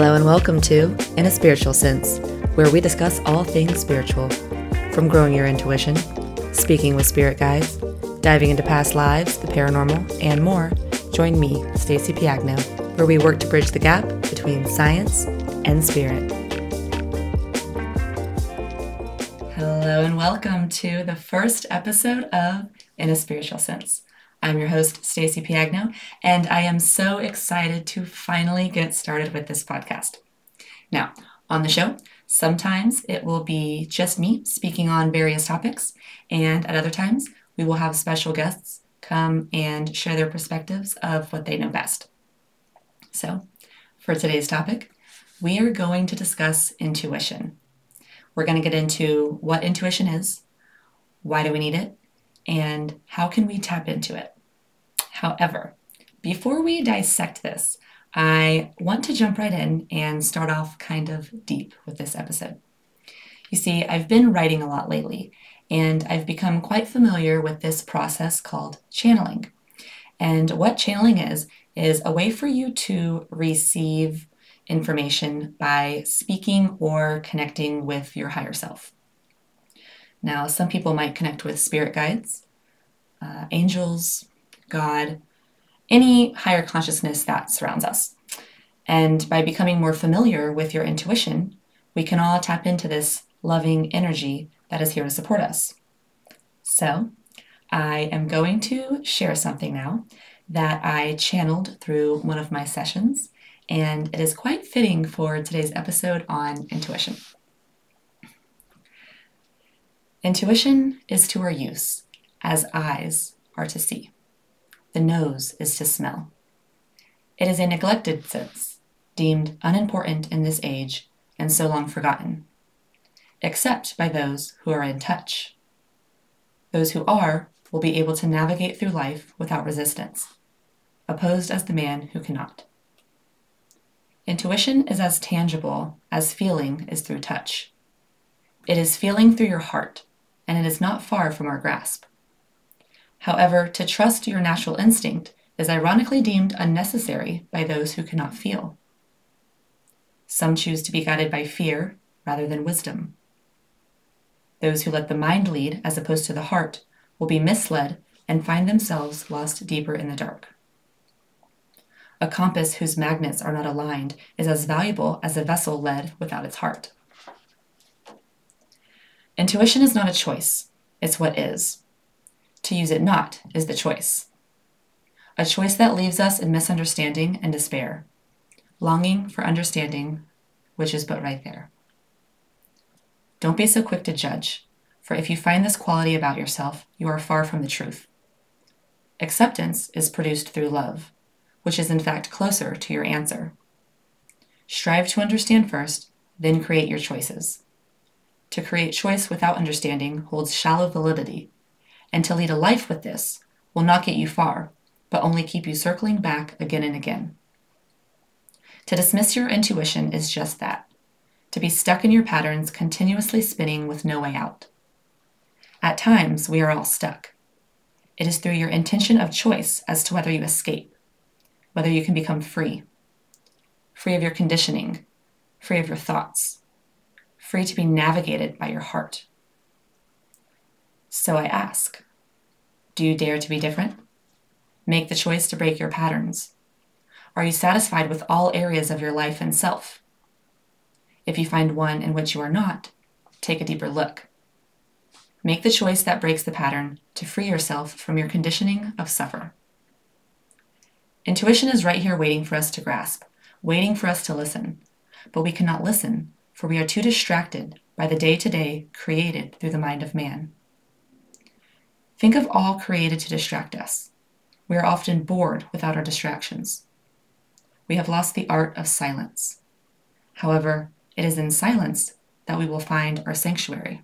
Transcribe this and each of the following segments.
Hello and welcome to In a Spiritual Sense, where we discuss all things spiritual, from growing your intuition, speaking with spirit guides, diving into past lives, the paranormal, and more. Join me, Stacey Piagno, where we work to bridge the gap between science and spirit. Hello and welcome to the first episode of In a Spiritual Sense. I'm your host, Stacey Piagno, and I am so excited to finally get started with this podcast. Now, on the show, sometimes it will be just me speaking on various topics, and at other times, we will have special guests come and share their perspectives of what they know best. So, for today's topic, we are going to discuss intuition. We're going to get into what intuition is, why do we need it, and how can we tap into it? However, before we dissect this, I want to jump right in and start off kind of deep with this episode. You see, I've been writing a lot lately, and I've become quite familiar with this process called channeling. And what channeling is a way for you to receive information by speaking or connecting with your higher self. Now, some people might connect with spirit guides, angels, God, any higher consciousness that surrounds us. And by becoming more familiar with your intuition, we can all tap into this loving energy that is here to support us. So, I am going to share something now that I channeled through one of my sessions, and it is quite fitting for today's episode on intuition. Intuition is to our use, as eyes are to see. The nose is to smell. It is a neglected sense, deemed unimportant in this age and so long forgotten, except by those who are in touch. Those who are will be able to navigate through life without resistance, opposed as the man who cannot. Intuition is as tangible as feeling is through touch. It is feeling through your heart, and it is not far from our grasp. However, to trust your natural instinct is ironically deemed unnecessary by those who cannot feel. Some choose to be guided by fear rather than wisdom. Those who let the mind lead as opposed to the heart will be misled and find themselves lost deeper in the dark. A compass whose magnets are not aligned is as valuable as a vessel led without its heart. Intuition is not a choice, it's what is. To use it not is the choice. A choice that leaves us in misunderstanding and despair, longing for understanding, which is but right there. Don't be so quick to judge, for if you find this quality about yourself, you are far from the truth. Acceptance is produced through love, which is in fact closer to your answer. Strive to understand first, then create your choices. To create choice without understanding holds shallow validity, and to lead a life with this will not get you far, but only keep you circling back again and again. To dismiss your intuition is just that, to be stuck in your patterns continuously spinning with no way out. At times, we are all stuck. It is through your intention of choice as to whether you escape, whether you can become free. Free of your conditioning, free of your thoughts, free to be navigated by your heart. So I ask, do you dare to be different? Make the choice to break your patterns. Are you satisfied with all areas of your life and self? If you find one in which you are not, take a deeper look. Make the choice that breaks the pattern to free yourself from your conditioning of suffer. Intuition is right here waiting for us to grasp, waiting for us to listen. But we cannot listen, for we are too distracted by the day-to-day created through the mind of man. Think of all created to distract us. We are often bored without our distractions. We have lost the art of silence. However, it is in silence that we will find our sanctuary.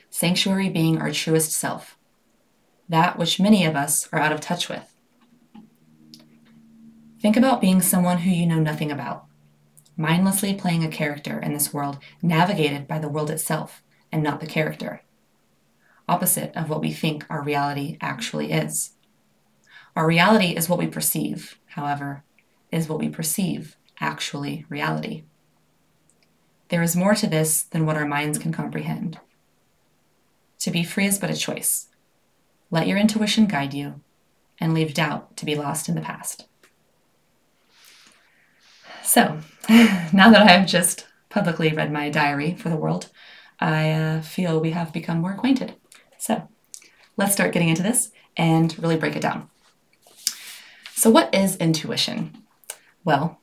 Sanctuary being our truest self, that which many of us are out of touch with. Think about being someone who you know nothing about, mindlessly playing a character in this world navigated by the world itself and not the character. Opposite of what we think our reality actually is. Our reality is what we perceive, however, is what we perceive actually reality. There is more to this than what our minds can comprehend. To be free is but a choice. Let your intuition guide you, and leave doubt to be lost in the past. So, now that I have just publicly read my diary for the world, I feel we have become more acquainted. So, let's start getting into this and really break it down. So, what is intuition? Well,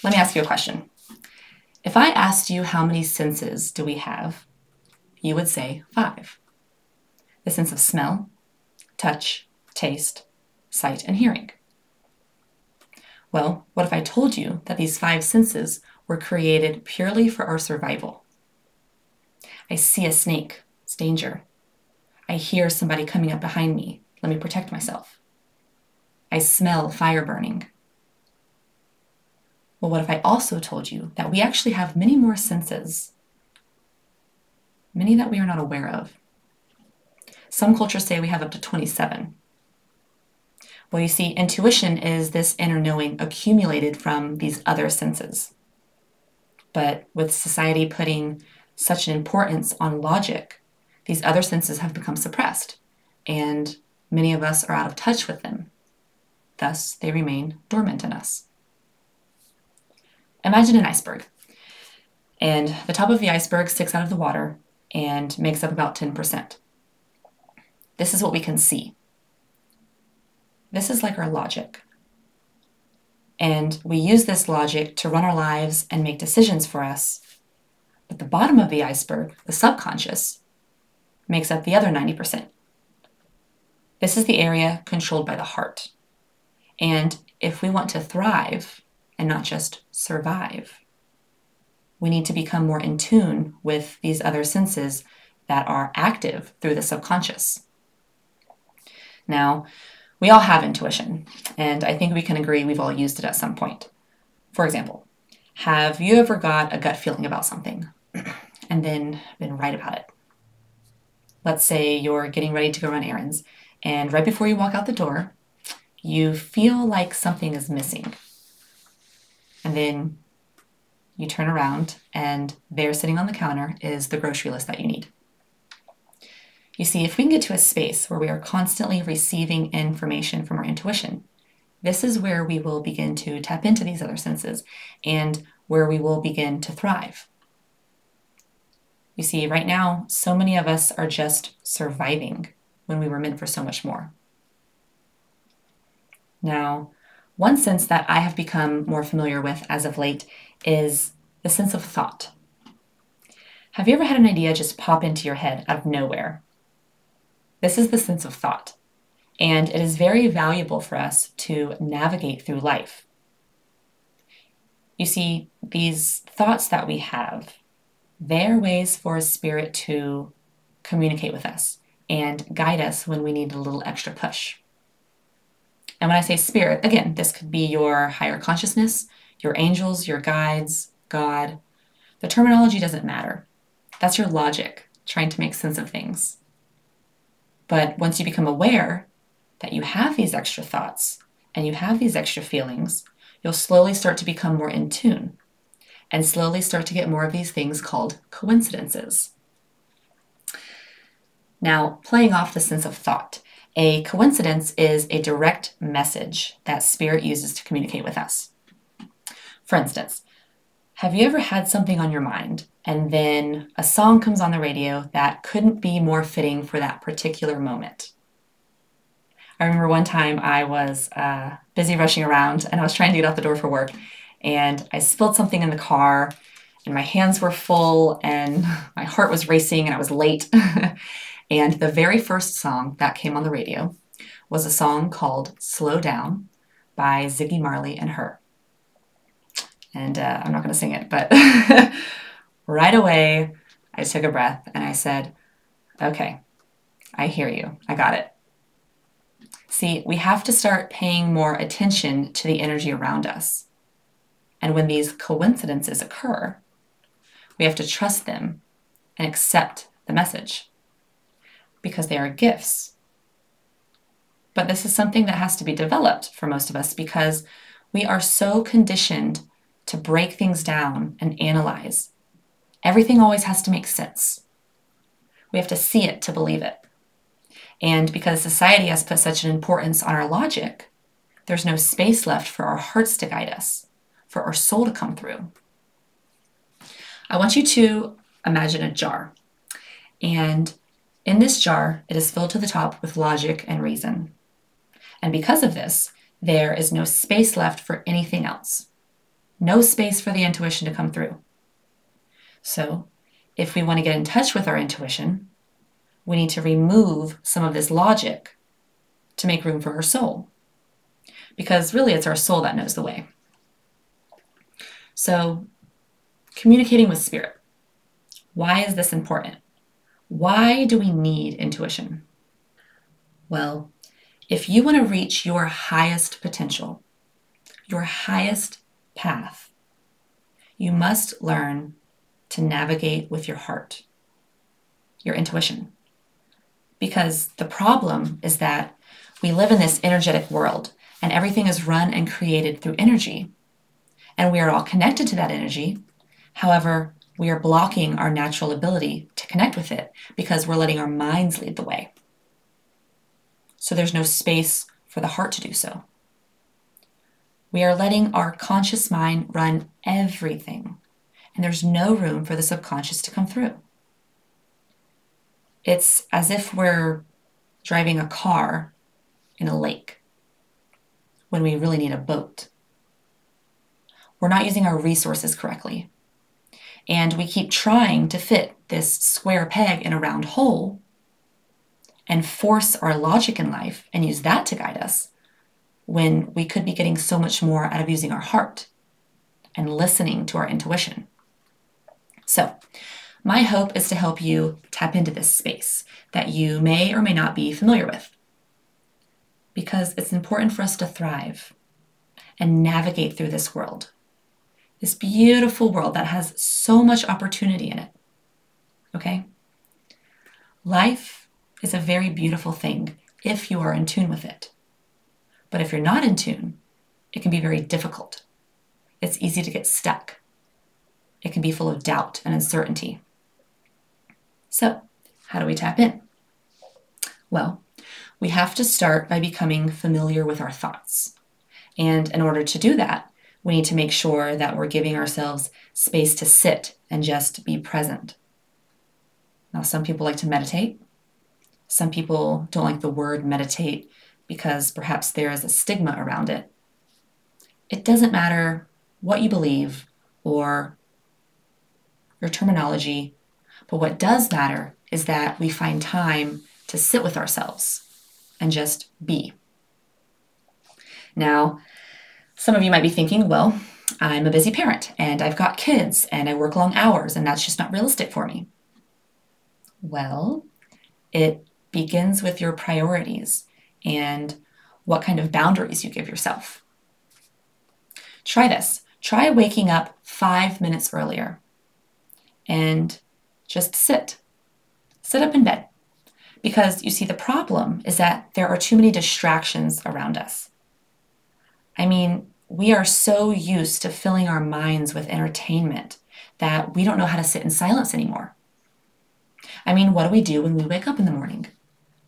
let me ask you a question. If I asked you how many senses do we have, you would say 5. The sense of smell, touch, taste, sight, and hearing. Well, what if I told you that these 5 senses were created purely for our survival? I see a snake, it's danger. I hear somebody coming up behind me, let me protect myself. I smell fire burning. Well, what if I also told you that we actually have many more senses, many that we are not aware of? Some cultures say we have up to 27. Well, you see, intuition is this inner knowing accumulated from these other senses. But with society putting such an importance on logic, these other senses have become suppressed, and many of us are out of touch with them. Thus, they remain dormant in us. Imagine an iceberg, and the top of the iceberg sticks out of the water and makes up about 10%. This is what we can see. This is like our logic. And we use this logic to run our lives and make decisions for us. But the bottom of the iceberg, the subconscious, makes up the other 90%. This is the area controlled by the heart. And if we want to thrive and not just survive, we need to become more in tune with these other senses that are active through the subconscious. Now, we all have intuition, and I think we can agree we've all used it at some point. For example, have you ever got a gut feeling about something and then been right about it? Let's say you're getting ready to go run errands, and right before you walk out the door, you feel like something is missing. And then you turn around, and there sitting on the counter is the grocery list that you need. You see, if we can get to a space where we are constantly receiving information from our intuition, this is where we will begin to tap into these other senses and where we will begin to thrive. You see, right now, so many of us are just surviving when we were meant for so much more. Now, one sense that I have become more familiar with as of late is the sense of thought. Have you ever had an idea just pop into your head out of nowhere? This is the sense of thought, and it is very valuable for us to navigate through life. You see, these thoughts that we have, they're ways for a spirit to communicate with us and guide us when we need a little extra push. And when I say spirit, again, this could be your higher consciousness, your angels, your guides, God. The terminology doesn't matter. That's your logic, trying to make sense of things. But once you become aware that you have these extra thoughts and you have these extra feelings, you'll slowly start to become more in tune and slowly start to get more of these things called coincidences. Now, playing off the sense of thought, a coincidence is a direct message that spirit uses to communicate with us. For instance, have you ever had something on your mind and then a song comes on the radio that couldn't be more fitting for that particular moment? I remember one time I was busy rushing around and I was trying to get out the door for work, and I spilled something in the car and my hands were full and my heart was racing and I was late. And the very first song that came on the radio was a song called Slow Down by Ziggy Marley and Her. And I'm not going to sing it, but right away I took a breath and I said, okay, I hear you. I got it. See, we have to start paying more attention to the energy around us. And when these coincidences occur, we have to trust them and accept the message because they are gifts. But this is something that has to be developed for most of us because we are so conditioned to break things down and analyze. Everything always has to make sense. We have to see it to believe it. And because society has put such an importance on our logic, there's no space left for our hearts to guide us, for our soul to come through. I want you to imagine a jar. And in this jar, it is filled to the top with logic and reason. And because of this, there is no space left for anything else. No space for the intuition to come through. So, if we want to get in touch with our intuition, we need to remove some of this logic to make room for our soul. Because really, it's our soul that knows the way. So, communicating with spirit. Why is this important? Why do we need intuition? Well, if you want to reach your highest potential, your highest path, you must learn to navigate with your heart, your intuition. Because the problem is that we live in this energetic world and everything is run and created through energy. And we are all connected to that energy. However, we are blocking our natural ability to connect with it because we're letting our minds lead the way. So there's no space for the heart to do so. We are letting our conscious mind run everything, and there's no room for the subconscious to come through. It's as if we're driving a car in a lake when we really need a boat. We're not using our resources correctly. And we keep trying to fit this square peg in a round hole and force our logic in life and use that to guide us when we could be getting so much more out of using our heart and listening to our intuition. So, my hope is to help you tap into this space that you may or may not be familiar with, because it's important for us to thrive and navigate through this world. This beautiful world that has so much opportunity in it, okay? Life is a very beautiful thing if you are in tune with it. But if you're not in tune, it can be very difficult. It's easy to get stuck. It can be full of doubt and uncertainty. So, how do we tap in? Well, we have to start by becoming familiar with our thoughts. And in order to do that, we need to make sure that we're giving ourselves space to sit and just be present. Now, some people like to meditate. Some people don't like the word meditate because perhaps there is a stigma around it. It doesn't matter what you believe or your terminology, but what does matter is that we find time to sit with ourselves and just be. Now, some of you might be thinking, well, I'm a busy parent and I've got kids and I work long hours and that's just not realistic for me. Well, it begins with your priorities and what kind of boundaries you give yourself. Try this. Try waking up 5 minutes earlier and just sit. Sit up in bed. Because you see, the problem is that there are too many distractions around us. I mean, we are so used to filling our minds with entertainment that we don't know how to sit in silence anymore. I mean, what do we do when we wake up in the morning?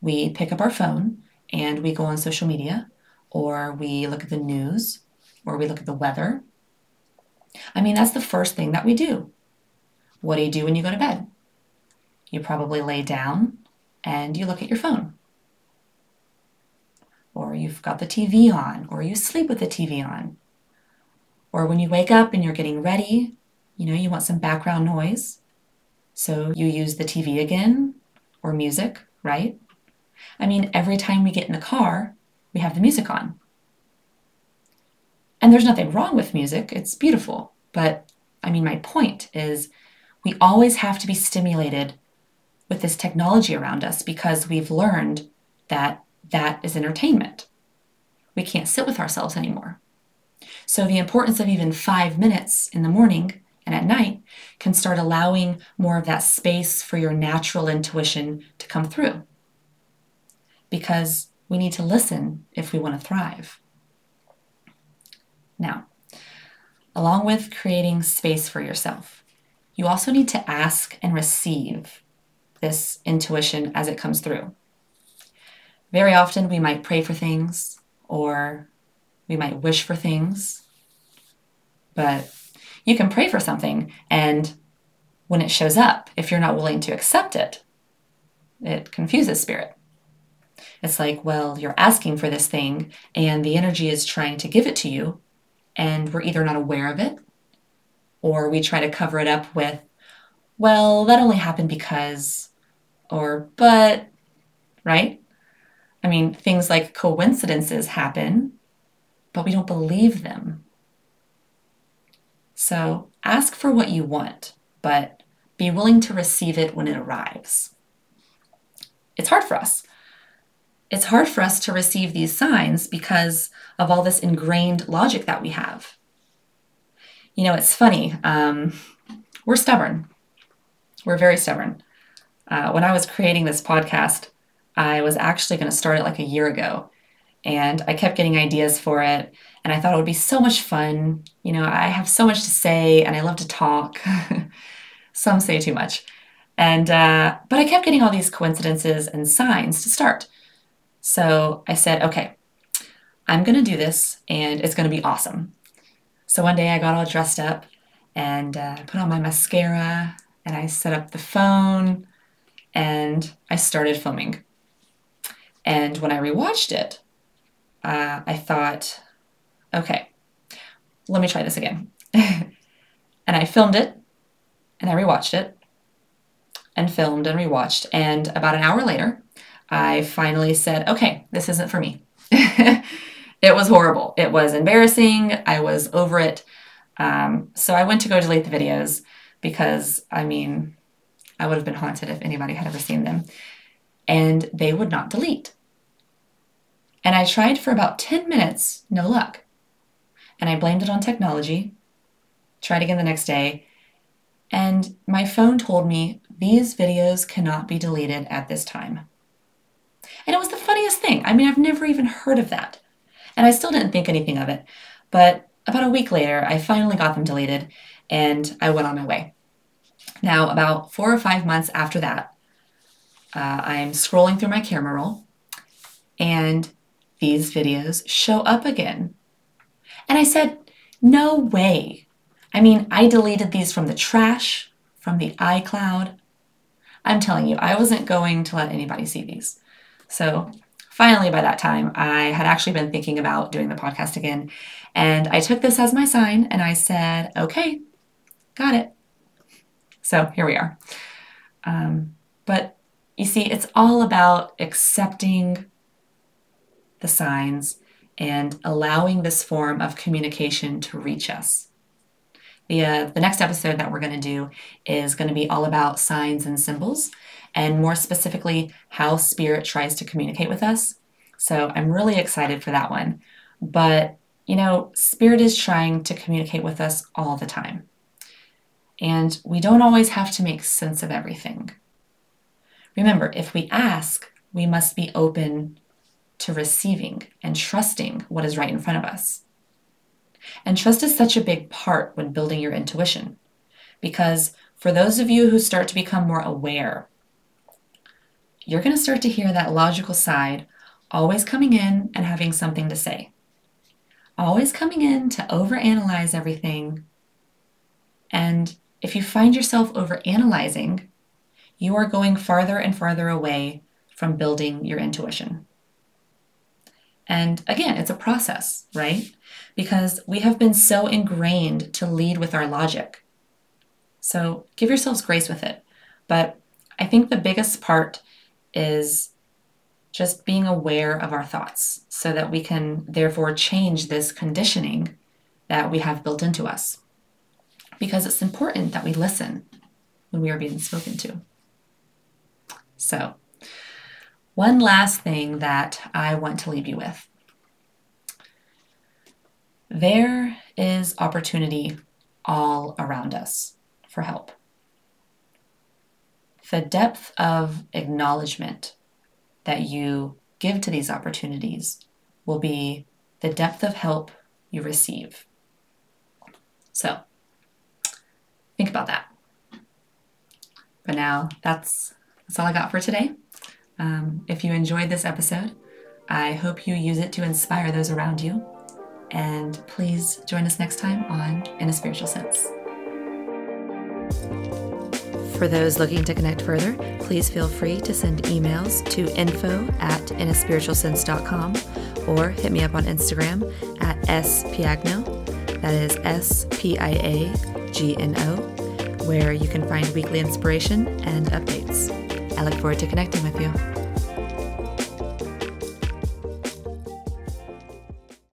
We pick up our phone and we go on social media, or we look at the news, or we look at the weather. I mean, that's the first thing that we do. What do you do when you go to bed? You probably lay down and you look at your phone. Or you've got the TV on, or you sleep with the TV on. Or when you wake up and you're getting ready, you want some background noise. So you use the TV again, or music, right? I mean, every time we get in the car, we have the music on. And there's nothing wrong with music, it's beautiful. But I mean, my point is we always have to be stimulated with this technology around us because we've learned that that is entertainment. We can't sit with ourselves anymore. So the importance of even 5 minutes in the morning and at night can start allowing more of that space for your natural intuition to come through. Because we need to listen if we want to thrive. Now, along with creating space for yourself, you also need to ask and receive this intuition as it comes through. Very often we might pray for things or we might wish for things, but you can pray for something and when it shows up, if you're not willing to accept it, it confuses spirit. It's like, well, you're asking for this thing and the energy is trying to give it to you, and we're either not aware of it or we try to cover it up with, well, that only happened because, or but, right? I mean, things like coincidences happen, but we don't believe them. So ask for what you want, but be willing to receive it when it arrives. It's hard for us. It's hard for us to receive these signs because of all this ingrained logic that we have. You know, it's funny. We're stubborn. We're very stubborn. When I was creating this podcast, I was actually going to start it like a year ago. And I kept getting ideas for it. And I thought it would be so much fun. You know, I have so much to say and I love to talk. Some say too much. And but I kept getting all these coincidences and signs to start. So I said, okay, I'm going to do this and it's going to be awesome. So one day I got all dressed up and put on my mascara and I set up the phone and I started filming. And when I rewatched it, I thought, okay, let me try this again. And I filmed it and I rewatched it and filmed and rewatched. And about an hour later, I finally said, okay, this isn't for me. It was horrible. It was embarrassing. I was over it. So I went to go delete the videos because, I mean, I would have been haunted if anybody had ever seen them. And they would not delete. And I tried for about 10 minutes, no luck. And I blamed it on technology, tried again the next day, and my phone told me these videos cannot be deleted at this time. And it was the funniest thing. I mean, I've never even heard of that. And I still didn't think anything of it. But about a week later, I finally got them deleted and I went on my way. Now, about 4 or 5 months after that, I'm scrolling through my camera roll and these videos show up again. And I said, no way. I mean, I deleted these from the trash, from the iCloud. I'm telling you, I wasn't going to let anybody see these. So finally, by that time, I had actually been thinking about doing the podcast again. And I took this as my sign and I said, okay, got it. So here we are. But you see, it's all about accepting the signs and allowing this form of communication to reach us. The next episode that we're going to do is going to be all about signs and symbols, and more specifically, how spirit tries to communicate with us. So I'm really excited for that one. But, you know, spirit is trying to communicate with us all the time. And we don't always have to make sense of everything. Remember, if we ask, we must be open to receiving and trusting what is right in front of us. And trust is such a big part when building your intuition, because for those of you who start to become more aware, you're going to start to hear that logical side always coming in and having something to say. Always coming in to overanalyze everything. And if you find yourself overanalyzing, you are going farther and farther away from building your intuition. And again, it's a process, right? Because we have been so ingrained to lead with our logic. So give yourselves grace with it. But I think the biggest part is just being aware of our thoughts so that we can therefore change this conditioning that we have built into us. Because it's important that we listen when we are being spoken to. So, one last thing that I want to leave you with. There is opportunity all around us for help. The depth of acknowledgement that you give to these opportunities will be the depth of help you receive. So think about that. But now that's all I got for today. If you enjoyed this episode, I hope you use it to inspire those around you. And please join us next time on In a Spiritual Sense. For those looking to connect further, please feel free to send emails to info@inaspiritualsense.com or hit me up on Instagram at spiagno, that is SPIAGNO, where you can find weekly inspiration and updates. I look forward to connecting with you.